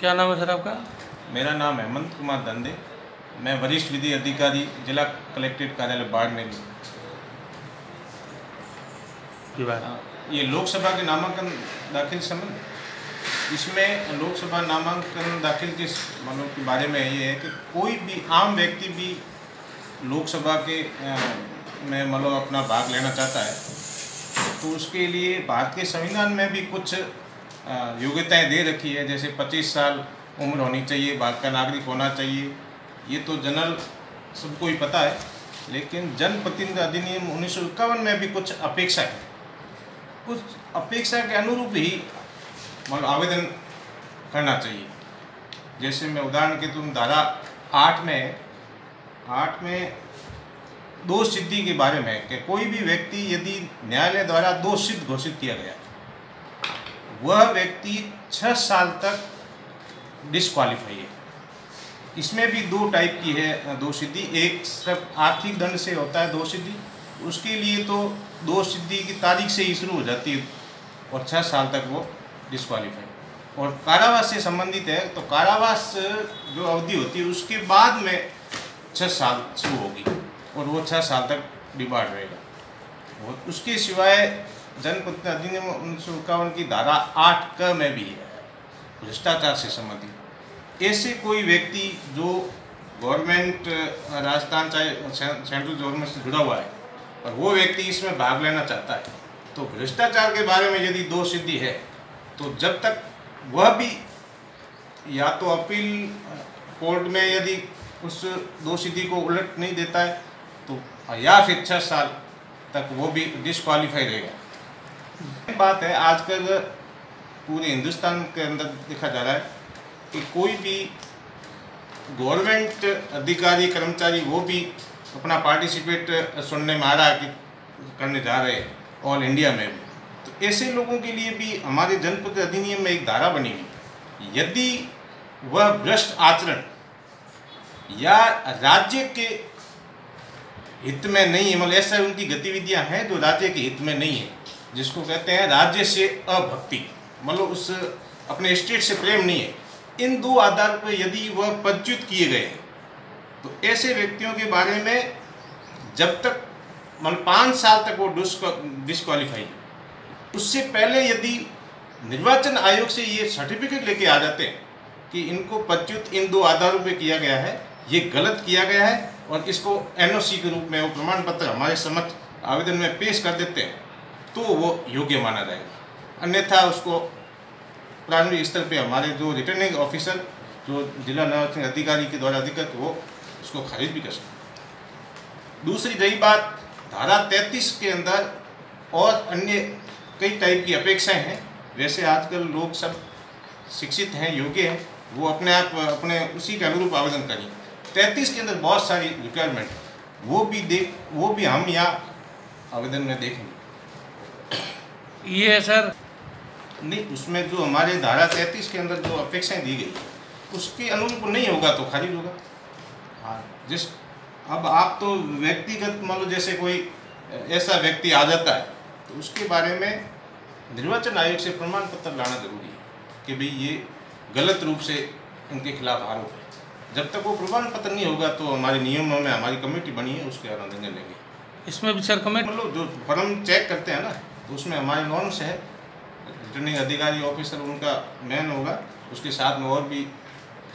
क्या नाम है सर आपका? मेरा नाम हेमंत कुमार दंदे। मैं वरिष्ठ विधि अधिकारी जिला कलेक्ट्रेट कार्यालय बाड़मेर की बात। ये लोकसभा के नामांकन दाखिल संबंध इसमें लोकसभा नामांकन दाखिल के मतलब के बारे में ये है कि कोई भी आम व्यक्ति भी लोकसभा के में मतलब अपना भाग लेना चाहता है तो उसके लिए भारत के संविधान में भी कुछ योग्यताएं दे रखी है। जैसे 25 साल उम्र होनी चाहिए, भारत का नागरिक होना चाहिए, ये तो जनरल सबको ही पता है। लेकिन जनप्रतिनिधि अधिनियम 1951 में भी कुछ अपेक्षा है, उस अपेक्षा के अनुरूप ही मतलब आवेदन करना चाहिए। जैसे मैं उदाहरण के तुम धारा 8 में दोष सिद्धि के बारे में कि कोई भी व्यक्ति यदि न्यायालय द्वारा दोष सिद्ध घोषित किया गया, वह व्यक्ति 6 साल तक डिस्क्वालीफाई है। इसमें भी 2 टाइप की है दोष सिद्धि। एक सब आर्थिक दंड से होता है दोष सिद्धि, उसके लिए तो दोष सिद्धि की तारीख से ही शुरू हो जाती है और 6 साल तक वो डिस्क्वालीफाई। और कारावास से संबंधित है तो कारावास जो अवधि होती है उसके बाद में 6 साल शुरू होगी और वो 6 साल तक डिबार्ड रहेगा। और उसके सिवाय जनप्रतिनिधि अधिनियम 1951 की धारा 8 में भी है भ्रष्टाचार से संबंधित। ऐसे कोई व्यक्ति जो गवर्नमेंट राजस्थान चाहे सेंट्रल गवर्नमेंट से जुड़ा हुआ है और वो व्यक्ति इसमें भाग लेना चाहता है तो भ्रष्टाचार के बारे में यदि दोष सिद्धि है तो जब तक वह भी या तो अपील कोर्ट में यदि उस दोष सिद्धि को उलट नहीं देता है तो या फिर 6 साल तक वो भी डिस्क्वालीफाई रहेगा। बात है आजकल पूरे हिंदुस्तान के अंदर देखा जा रहा है कि कोई भी गवर्नमेंट अधिकारी कर्मचारी वो भी अपना पार्टिसिपेट सुनने में आ रहा है कि करने जा रहे हैं ऑल इंडिया में भी। तो ऐसे लोगों के लिए भी हमारे जनप्रतिनिधि अधिनियम में एक धारा बनी हुई, यदि वह भ्रष्ट आचरण या राज्य के हित में नहीं है, मतलब ऐसा उनकी गतिविधियां हैं जो राज्य के हित में नहीं है, जिसको कहते हैं राज्य से अभक्ति, मतलब उस अपने स्टेट से प्रेम नहीं है, इन 2 आधार पर यदि वह पदच्युत किए गए तो ऐसे व्यक्तियों के बारे में जब तक मतलब 5 साल तक वो डिस्क्वालीफाई, उससे पहले यदि निर्वाचन आयोग से ये सर्टिफिकेट लेके आ जाते हैं कि इनको पदच्युत इन 2 आधारों पे किया गया है, ये गलत किया गया है और इसको एनओसी के रूप में वो प्रमाण पत्र हमारे समक्ष आवेदन में पेश कर देते हैं तो वो योग्य माना जाएगा। अन्यथा उसको प्रारंभिक स्तर पे हमारे जो रिटर्निंग ऑफिसर जो जिला निर्वाचन अधिकारी के द्वारा अधिकृत वो उसको खारिज भी कर सकते। दूसरी रही बात धारा 33 के अंदर और अन्य कई टाइप की अपेक्षाएं हैं। वैसे आजकल लोग सब शिक्षित हैं, योग्य हैं, वो अपने आप अपने उसी के अनुरूप आवेदन करें। 33 के अंदर बहुत सारी रिक्वायरमेंट वो भी हम यहाँ आवेदन में देखेंगे। ये सर नहीं, उसमें जो हमारे धारा 33 के अंदर जो अपेक्षाएं दी गई उसके अनुरूप नहीं होगा तो खारिज होगा। हाँ, अब आप तो व्यक्तिगत मान लो जैसे कोई ऐसा व्यक्ति आ जाता है तो उसके बारे में निर्वाचन आयोग से प्रमाण पत्र लाना जरूरी है कि भाई ये गलत रूप से उनके खिलाफ आरोप है। जब तक वो प्रमाण पत्र नहीं होगा तो हमारे नियमों में हमारी कमेटी बनी है उसके अनुसार निर्णय लेंगे। इसमें भी सर कमेटी मतलब जो फॉर्म चेक करते हैं ना तो उसमें हमारे नॉर्म्स है, रिटर्निंग अधिकारी ऑफिसर उनका मेन होगा, उसके साथ में और भी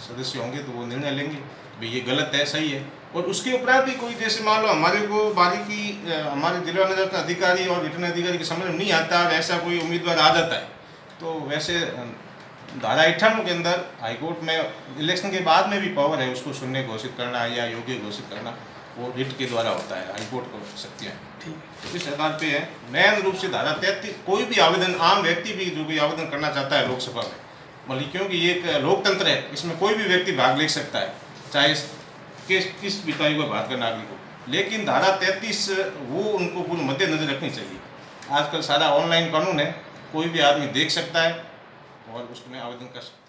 सदस्य होंगे तो वो निर्णय लेंगे भाई ये गलत है सही है। और उसके उपरांत भी कोई जैसे मान लो हमारे को बारीकी हमारे जिला निर्वाचन अधिकारी और रिटर्निंग अधिकारी के समझ में नहीं आता और ऐसा कोई उम्मीदवार आ जाता है तो वैसे धारा 58 के अंदर हाईकोर्ट में इलेक्शन के बाद में भी पावर है उसको शून्य घोषित करना या योग्य घोषित करना, वो रिट के द्वारा होता है, हाईकोर्ट को शक्तियाँ हैं। ठीक, तो इस आधार पे है मेन रूप से धारा 33 कोई भी आवेदन आम व्यक्ति भी जो भी आवेदन करना चाहता है लोकसभा में, मतलब क्योंकि ये एक लोकतंत्र है, इसमें कोई भी व्यक्ति भाग ले सकता है चाहे किस भी तारीख को भारत का नागरिक हो। लेकिन धारा 33 वो उनको पूरी मद्देनजर रखनी चाहिए। आजकल सारा ऑनलाइन कानून है, कोई भी आदमी देख सकता है और उसमें आवेदन कर सकता है।